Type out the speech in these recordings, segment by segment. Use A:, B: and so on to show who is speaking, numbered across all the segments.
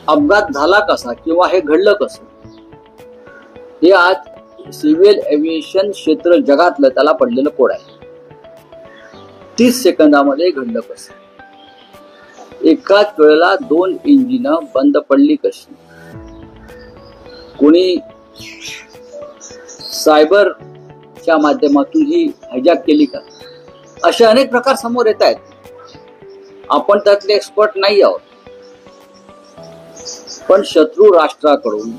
A: अपघात झाला कसा किंवा हे घडलं कसं, हे आज सिव्हिल एव्हिएशन क्षेत्र जगातलं त्याला पडलेलं कोड आहे. 30 सेकंदामध्ये घडलं कसं, एकाच वेळेला 2 इंजिन बंद पडली कशी, कोणी सायबरच्या माध्यमातून ही हायजॅक केली का, असे अनेक प्रकार समोर येत आहेत. आपण त्यातले एक्सपर्ट नाही आहोत, पण शत्रू राष्ट्राकडून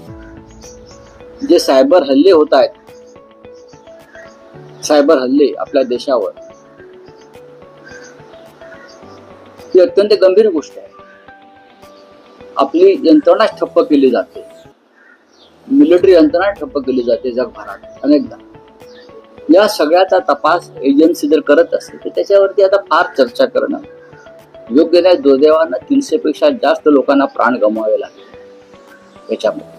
A: जे सायबर हल्ले होत आहेत, सायबर हल्ले आपल्या देशावर, ही अत्यंत गंभीर गोष्ट आहे. आपली यंत्रणा ठप्प केली जाते, मिलिटरी यंत्रणा ठप्प केली जाते जगभरात अनेकदा. या सगळ्याचा तपास एजन्सी जर करत असेल तर त्याच्यावरती आता फार चर्चा करणं योग्य नाही. दुर्दैवानं 300 पेक्षा जास्त लोकांना प्राण गमवावे लागले. याच्यामध्ये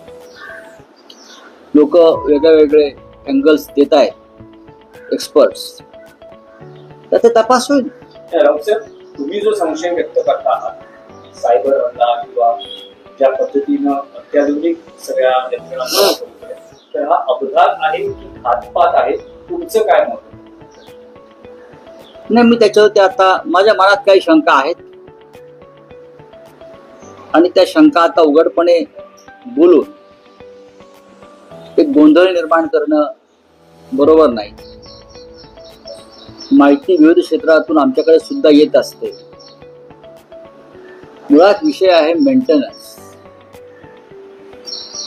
A: लोक वेगळे वेगळे अँगल्स देत आहेत, एक्सपर्ट्स, तर ते तपास होईल.
B: तुम्ही जो संशय व्यक्त करता आहात सायबर हल्ला किंवा ज्या पद्धतीनं अत्याधुनिक सगळ्या यंत्रणा, तर हा अपघात आहे की घातपात आहे, तुमचं काय मत?
A: नाही, मी त्याच्यावरती आता माझ्या मनात काही शंका आहेत आणि त्या शंका आता उघडपणे बोलून एक गोंधळ निर्माण करणं बरोबर नाही. माहिती विविध क्षेत्रातून आमच्याकडे सुद्धा येत असते. मुळात विषय आहे मेंटेनन्स.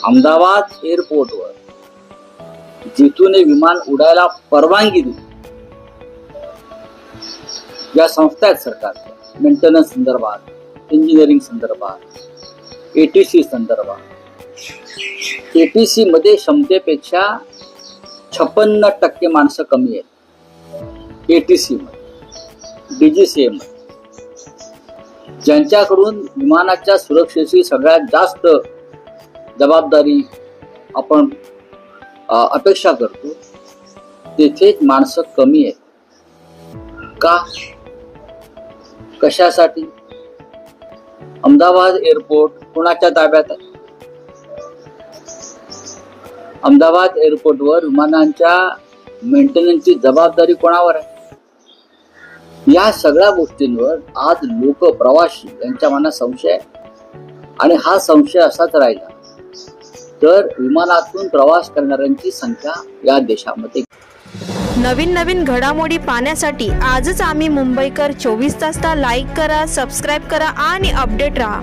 A: अहमदाबाद एअरपोर्टवर जिथून विमान उडायला परवानगी दिली, या संस्था आहेत सरकारच्या, मेंटेनन्स संदर्भात, इंजिनिअरिंग संदर्भात, ATC संदर्भात. ATC मध्ये क्षमतेपेक्षा 56% माणसं कमी आहेत. ATC मध्ये, DGCA मध्ये, ज्यांच्याकडून विमानाच्या सुरक्षेची सगळ्यात जास्त जबाबदारी आपण अपेक्षा करतो, तेथेच माणसं कमी आहेत. का, कशासाठी? अहमदाबाद एअरपोर्ट कोणाच्या ताब्यात आहे? अहमदाबाद एअरपोर्टवर विमानांच्या मेंटेनन्सची जबाबदारी कोणावर आहे? या सगळ्या गोष्टींवर आज लोक, प्रवासी यांच्या मनात संशय आहे. आणि हा संशय असाच राहिला तर विमानातून प्रवास करणाऱ्यांची संख्या या देशामध्ये.
C: नवीन घडामोडी पाहण्यासाठी आजच आम्ही मुंबईकर 24 तासला लाईक करा, सबस्क्राईब करा आणि अपडेट रहा.